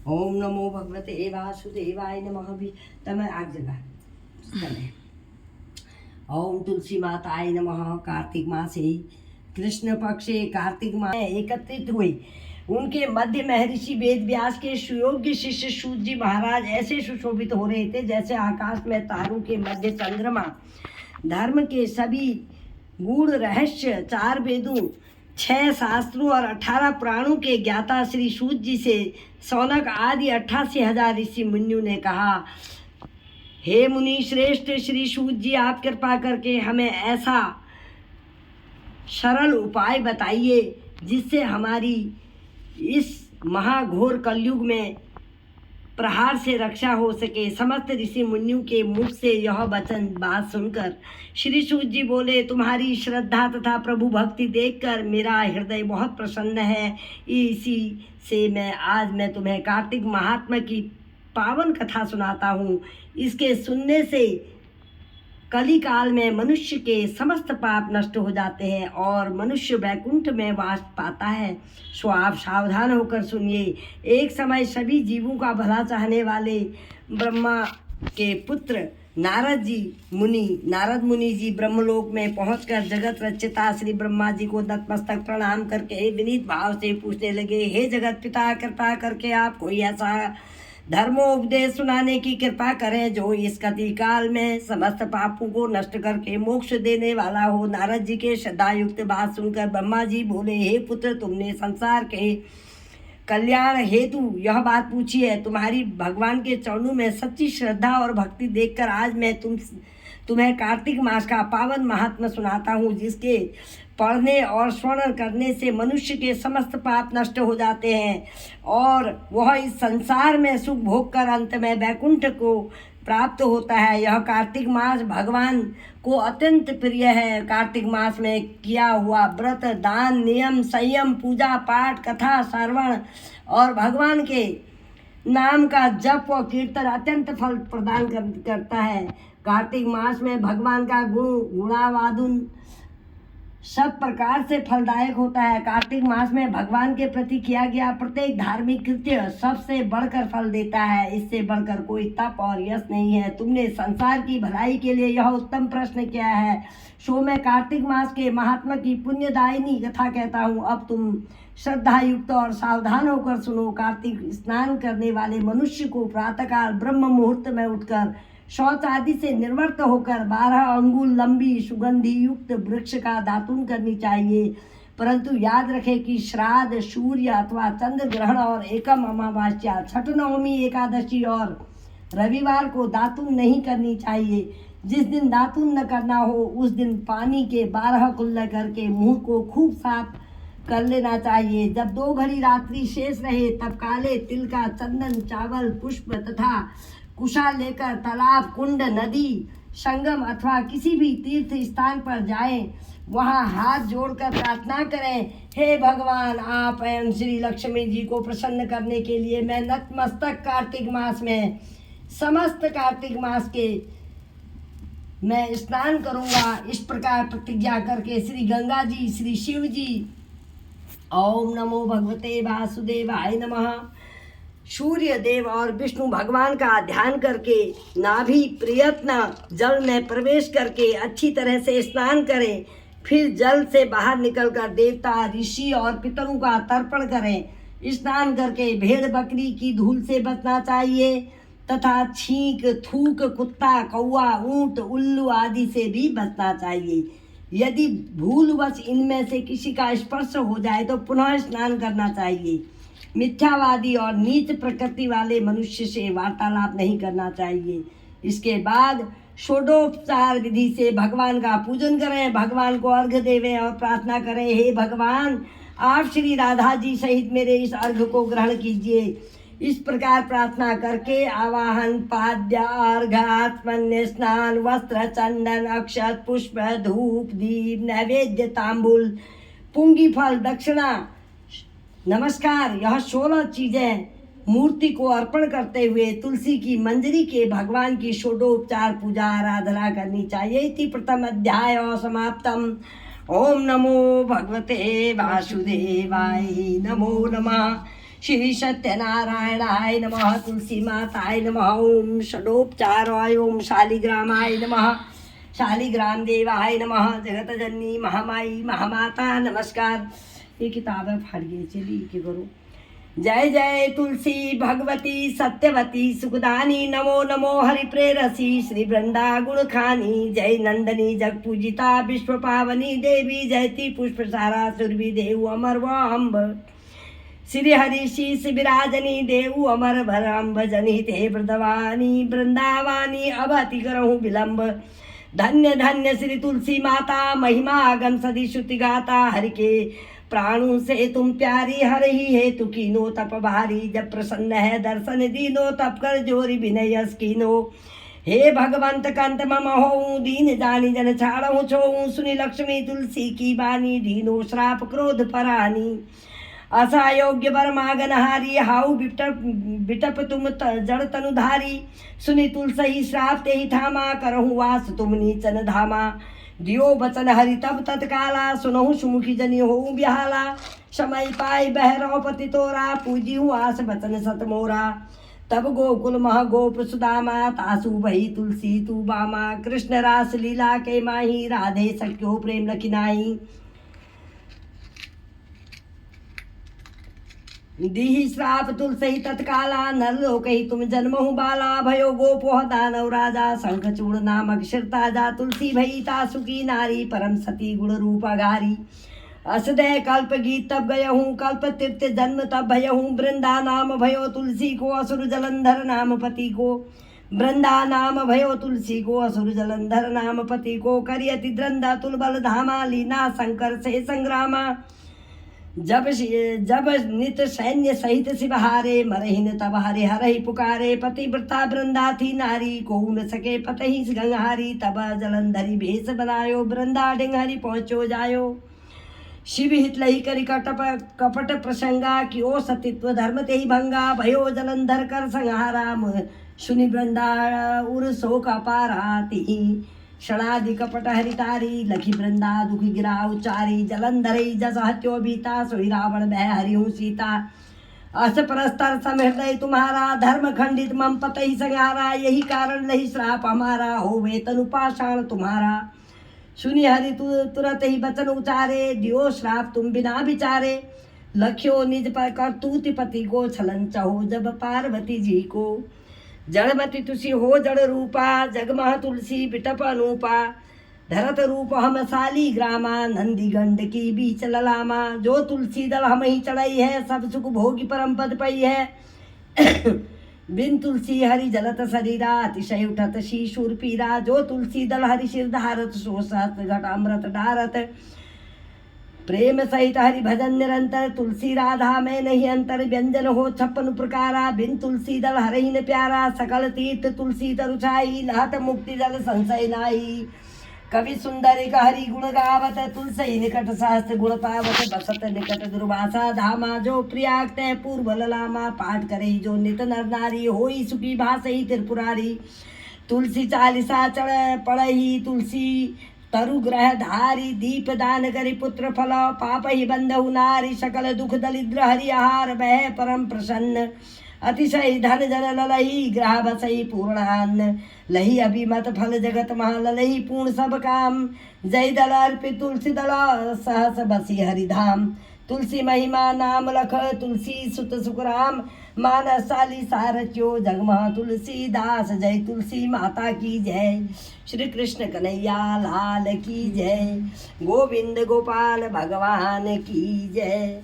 ओम नमो भगवते वासुदेवाय नमः भी तमें आग जगह तमें ओम तुलसी माताय नमः। कार्तिक मासे कृष्ण पक्षे कार्तिक मास एकत्रित हुए उनके मध्य महर्षि वेद व्यास के सुयोग्य शिष्य सूत जी महाराज ऐसे सुशोभित हो रहे थे जैसे आकाश में तारों के मध्य चंद्रमा। धर्म के सभी गूढ़ रहस्य, 4 वेदों, 6 शास्त्रों और 18 पुराणों के ज्ञाता श्री सूत जी से सौनक आदि 88,000 ऋषि मुनियों ने कहा, हे मुनि श्रेष्ठ श्री सूत जी, आप कृपा करके हमें ऐसा सरल उपाय बताइए जिससे हमारी इस महाघोर कलयुग में प्रहार से रक्षा हो सके। समस्त ऋषि मुनियों के मुख से यह वचन बात सुनकर श्री सूत जी बोले, तुम्हारी श्रद्धा तथा प्रभु भक्ति देखकर मेरा हृदय बहुत प्रसन्न है। इसी से मैं तुम्हें कार्तिक महात्मा की पावन कथा सुनाता हूँ। इसके सुनने से कली काल में मनुष्य के समस्त पाप नष्ट हो जाते हैं और मनुष्य वैकुंठ में वास पाता है। सो आप सावधान होकर सुनिए। एक समय सभी जीवों का भला चाहने वाले ब्रह्मा के पुत्र नारद मुनि जी ब्रह्मलोक में पहुंचकर जगत रचिता श्री ब्रह्मा जी को नतमस्तक प्रणाम करके विनीत भाव से पूछने लगे, हे जगत पिता, कृपा करके आप कोई ऐसा धर्मोपदेश सुनाने की कृपा करें जो इस कति काल में समस्त पापों को नष्ट करके मोक्ष देने वाला हो। नारद जी के श्रद्धायुक्त बात सुनकर ब्रह्मा जी बोले, हे पुत्र, तुमने संसार के कल्याण हेतु यह बात पूछी है। तुम्हारी भगवान के चरणों में सच्ची श्रद्धा और भक्ति देखकर आज मैं तुम्हें कार्तिक मास का पावन महात्मा सुनाता हूँ, जिसके पढ़ने और श्रवण करने से मनुष्य के समस्त पाप नष्ट हो जाते हैं और वह इस संसार में सुख भोग कर अंत में वैकुंठ को प्राप्त होता है। यह कार्तिक मास भगवान को अत्यंत प्रिय है। कार्तिक मास में किया हुआ व्रत, दान, नियम, संयम, पूजा पाठ, कथा श्रवण और भगवान के नाम का जप और कीर्तन अत्यंत फल प्रदान करता है। कार्तिक मास में भगवान का गुणावादुन सब प्रकार से फलदायक होता है। कार्तिक मास में भगवान के प्रति किया गया प्रत्येक धार्मिक कृत्य सबसे बढ़कर फल देता है। इससे बढ़कर कोई तप और यश नहीं है। तुमने संसार की भलाई के लिए यह उत्तम प्रश्न किया है, सो मैं कार्तिक मास के महात्मा की पुण्यदायिनी कथा कहता हूँ। अब तुम श्रद्धा युक्त और सावधान होकर सुनो। कार्तिक स्नान करने वाले मनुष्य को प्रातःकाल ब्रह्म मुहूर्त में उठकर शौच आदि से निर्वृत्त होकर 12 अंगुल लंबी सुगंधि युक्त वृक्ष का दातुन करनी चाहिए। परंतु याद रखें कि श्राद्ध, सूर्य अथवा चंद्र ग्रहण और एकम अमावस्या, छठ, नवमी, एकादशी और रविवार को दातुन नहीं करनी चाहिए। जिस दिन दातुन न करना हो उस दिन पानी के 12 कुल्ले करके मुंह को खूब साफ कर लेना चाहिए। जब 2 घड़ी रात्रि शेष रहे तब काले तिल का चंदन, चावल, पुष्प तथा कुशा लेकर तालाब, कुंड, नदी, संगम अथवा किसी भी तीर्थ स्थान पर जाएं। वहां हाथ जोड़कर प्रार्थना करें, हे भगवान, आप एवं श्री लक्ष्मी जी को प्रसन्न करने के लिए मैं नतमस्तक कार्तिक मास में समस्त कार्तिक मास के मैं स्नान करूंगा। इस प्रकार प्रतिज्ञा करके श्री गंगा जी, श्री शिव जी, ओम नमो भगवते वासुदेवाय नमः, सूर्य देव और विष्णु भगवान का ध्यान करके नाभि प्रयत्न जल में प्रवेश करके अच्छी तरह से स्नान करें। फिर जल से बाहर निकलकर देवता, ऋषि और पितरों का तर्पण करें। स्नान करके भेड़ बकरी की धूल से बचना चाहिए तथा छींक, थूक, कुत्ता, कौआ, ऊंट, उल्लू आदि से भी बचना चाहिए। यदि भूलवश इनमें से किसी का स्पर्श हो जाए तो पुनः स्नान करना चाहिए। मिथ्यावादी और नीच प्रकृति वाले मनुष्य से वार्तालाप नहीं करना चाहिए। इसके बाद षोडोपचार विधि से भगवान का पूजन करें, भगवान को अर्घ्य देवें और प्रार्थना करें, हे भगवान, आप श्री राधा जी सहित मेरे इस अर्घ्य को ग्रहण कीजिए। इस प्रकार प्रार्थना करके आवाहन, पाद्य, अर्घ, आत्मन्य स्नान, वस्त्र, चंदन, अक्षत, पुष्प, धूप, दीप, नैवेद्य, तांबुल, पुंगी फल, दक्षिणा, नमस्कार, यह 16 चीजें मूर्ति को अर्पण करते हुए तुलसी की मंजरी के भगवान की षोडोपचार पूजा आराधना करनी चाहिए। इति प्रथम अध्याय समाप्तम। ओम नमो भगवते वासुदेवाय, नमो नमः। श्री सत्यनारायणाय नमः, तुलसी माताय नमः, ओम षडोपचाराय, ओम शालिग्रामाय नमः, शालिग्राम देवाय नमः, जगत जननी महामाई महामाता नमस्कार। ये किताब है फाड़ गई, चलिए के करो। जय जय तुलसी भगवती सत्यवती सुखदानी, नमो नमो हरि प्रेरसी श्री वृंदा गुण खानी। जय नंदनी जग पूजिता विश्व पावनी देवी, जयती पुष्प सारा सुरभि देव अमर व अम्ब। श्री हरि शीस विराजनी देव अमर भरम भजनी ते वृंदवानी वृंदावानी, अब अति करहूँ विलंब। धन्य धन्य श्री तुलसी माता, महिमा आगम सदी श्रुति गाता। हरि के प्राणों से तुम प्यारी, हर ही है तु कीनो तप भारी। जब प्रसन्न है दर्शन दीनो, तप कर जोरी विनय यस कीनो। हे भगवंत कंत मम होऊं, दीन जानी जन छाड़ूं छोऊं। सुनी लक्ष्मी तुलसी की बानी, दीनो श्राप क्रोध परानी। असयोग्य वर मागनहारी, हाउ बिटप तुम जड़ तनुधारी। सुनी तुलसी श्राप ते ही ठामा, करहूँ वास तुम नीचन धामा। दियो बचन हरि तब तत्काला, सुनहु सुमुखी जनी हो बिहाला। समय पाई बहरो पति तोरा, पूजी हूँ आस बचन सत मोरा। तब गोकुल मह गोप सुदामा, तासु भई तुलसी तू बामा। कृष्ण रास लीला के माही, राधे सख्यो प्रेम लखिनाई। दीहि श्राप तुलसी तत्काला, नर लोक ही तुम जन्महु बाला। भयो गोपो दानव राजा, शंख चूड़ नामक शिरताजा। तुलसी भई तासुकी नारी, परम सती गुण रूप अघारी। असदय कल्प गीत तब गयहूँ, कल्प तीर्थ जन्म तब भयहूँ। वृंदा नाम भयो तुलसी को, असुर जलंधर नाम पति को। वृंदा नाम भयो तुलसी को, असुर जलंधर नाम पति को। करियति द्रंदा तुल बल धामा, लीना शंकर से संग्रामा। जब नित सैन्य सहित शिवहारे, मरहिन तब हरे हरहि पुकारे। पतिव्रता वृंदा थी नारी, को न सके पतहि गंगहारी। तब जलंधरी भेष बनायो, वृंदा डिंगहरी पहुँचो जायो। शिव हित लही करि कपट प्रसंगा, कियो सतित्व धर्म ते ही भंगा। भयो जलंधर कर संहारा, सुनि वृंदा उर शोक अपारा। तिहि क्षणादि कपट हरितारी, लखी वृंदा दुख गिरा उच्चारी। जलंधरी जस हत्यो बीता, सोई रावण भय हरिहु सीता। अस परस्तर समहृदय तुम्हारा, धर्म खंडित मम पतहि संहारा। यही कारण लही श्राप हमारा, होवे तनु पाषाण तुम्हारा। सुनि हरि तुरत ही बचन उचारे, दियो श्राप तुम बिना विचारे। लख्यो निज पर करतूति पति को, छलन चहो जब पार्वती जी को। जड़मति तुसी हो जड़ रूपा, जगमह तुलसी बिटप अनूपा। धरत रूप हम साली ग्रामा, नंदी गंड की बीच ललामा। जो तुलसी दल हम ही चढ़ाई है, सब सुख भोगी परम पद पई है। बिन तुलसी हरि जलत शरीरा, अतिशय उठत शीशुर पीरा। जो तुलसी दल हरि शिर धारत, सो सहस्त्र घट अमृत डारत। प्रेम सहित हरि भजन निरंतर, तुलसी राधा में नहीं अंतर। व्यंजन हो 56 प्रकारा, बिन तुलसी दल हरहि न प्यारा। सकल तीर्थ तुलसी तरुछाई, लहत मुक्ति जल संशय नाई। कवि सुंदर एक हरि गुण गावत, तुलसी निकट सहस्त्र गुण पावत। बसत निकट दुर्वासा धामा, जो प्रियाक्त पूर्व ललामा। पाठ करे जो नित नर नारी, होई सुखी भासई त्रिपुरारी। तुलसी चालीसा चढ़ पढ़ही, तुलसी तरु ग्रह धारी। दीप दान करि पुत्र फल, पाप ही बंधु नारी। सकल दुख दलिद्र हरि आहार, वह परम प्रसन्न। अतिशय धन जन ललही, ग्रह बसई पूर्णान्न। लही अभिमत फल जगत महा, ललही पूर्ण सब काम। जय दल अर्पित तुलसी दल, सहस बसी हरिधाम। तुलसी महिमा नाम लख, तुलसी सुत सुखराम। मानस साली सारच्यो, जगमह तुलसी दास। जय तुलसी माता की जय, श्री कृष्ण कन्हैया लाल की जय। गोविंद गोपाल भगवान की जय।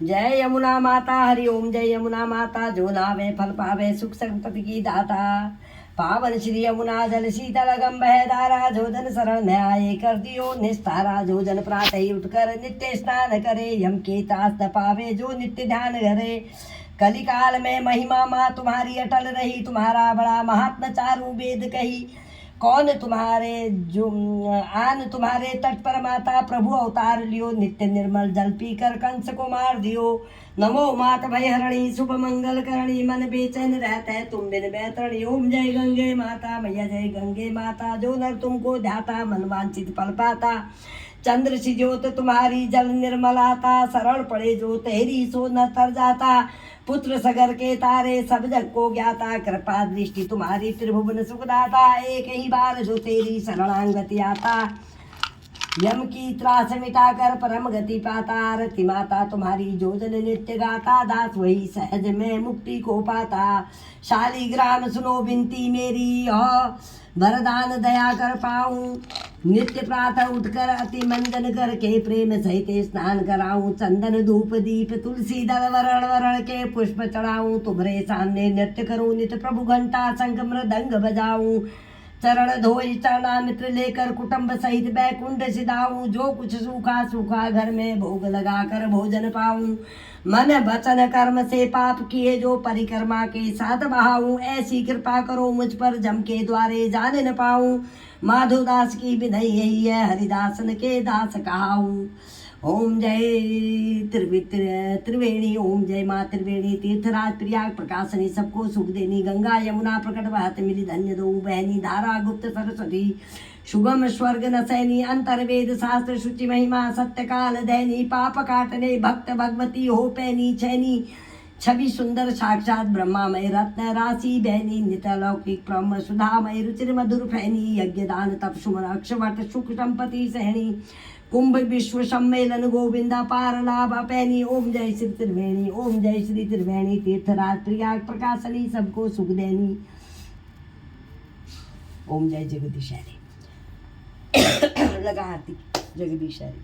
जय यमुना माता, हरि ओम। जय यमुना माता, जो नावे फल पावे, सुख संपत्ति की दाता। पावन श्री यमुना जल शीतल गम बह धारा। जो जन शरण में आए कर दियो निस्तारा। जो जन प्रातः उठकर नित्य स्नान करे, यम के त्रास न पावे जो नित्य ध्यान करे। कलिकाल में महिमा माँ तुम्हारी अटल रही, तुम्हारा बड़ा महात्मा चारों वेद कही। कौन तुम्हारे जो आन तुम्हारे तट पर माता प्रभु अवतार लियो, नित्य निर्मल जल पीकर कंस को मार दियो। नमो मात भय हरणी शुभ मंगल करणी, मन बेचैन रहता है तुम बिन बैतरणी। ओम जय गंगे माता मैया जय गंगे माता, जो नर तुमको ध्याता मन वांछित फल पाता। चंद्र सी ज्योत तुम्हारी जल निर्मल आता, शरण पड़े जो तेरी सो न तर जाता। पुत्र सगर के तारे सब जग को ज्ञाता, कृपा दृष्टि तुम्हारी त्रिभुवन सुखदाता। एक ही बार जो तेरी शरणांगति आता, यम की त्रास मिटाकर परम गति पाता। आरती माता तुम्हारी जो जन नित्य गाता, दास वही सहज में मुक्ति को पाता। शालिग्राम सुनो बिनती मेरी, वरदान दया कर पाऊं। नित्य प्रातः उठकर अति मंजन करके, प्रेम सहित स्नान कराऊं। चंदन धूप दीप तुलसी दल वरण वरण के पुष्प चढ़ाऊं। तुम्हारे सामने नृत्य करूं, नित्य प्रभु घंटा शंख मृदंग बजाऊं। चरण धोई चरणामृत लेकर कुटुंब सहित बैकुंठ सिधाऊं। जो कुछ सूखा सूखा घर में भोग लगा कर भोजन पाऊं। मन वचन कर्म से पाप किए जो परिक्रमा के साथ बहाऊं। ऐसी कृपा करो मुझ पर जम के द्वारे जान न पाऊं। माधोदास की विनय यही है, हरिदासन के दास कहाऊं। ओम जय त्रिवेणी, ओम जय माँ त्रिवेणी। तीर्थराज प्रयाग प्रकाशनी, सबको सुख देनी। गंगा यमुना प्रकट बहत मिली, धन्य दो बहनी। धारा गुप्त सरस्वती, सुगम स्वर्ग नसैनी। अंतर्वेद शास्त्र शुचि महिमा, सत्य काल दैनी। पाप काटने भक्त भगवती हो पैनी छैनी। छवि सुंदर साक्षात ब्रह्मामय रत्न राशि बहनी। नितलौकिक ब्रह्म सुधामय रुचिर मधुर फैनी। यज्ञ दान तप सुमन अक्षवट सुख संपत्ति सहनी। कुंभ विश्व सम्मेलन गोविंदा पार लाभ पैनी। ओम जय श्री त्रिवेणी, ओम जय श्री त्रिवेणी। तीर्थराज प्रयाग प्रकाशनी, सबको सुख देनी। ओम जय जगदीशारी। लगा आरती जगदीशारी।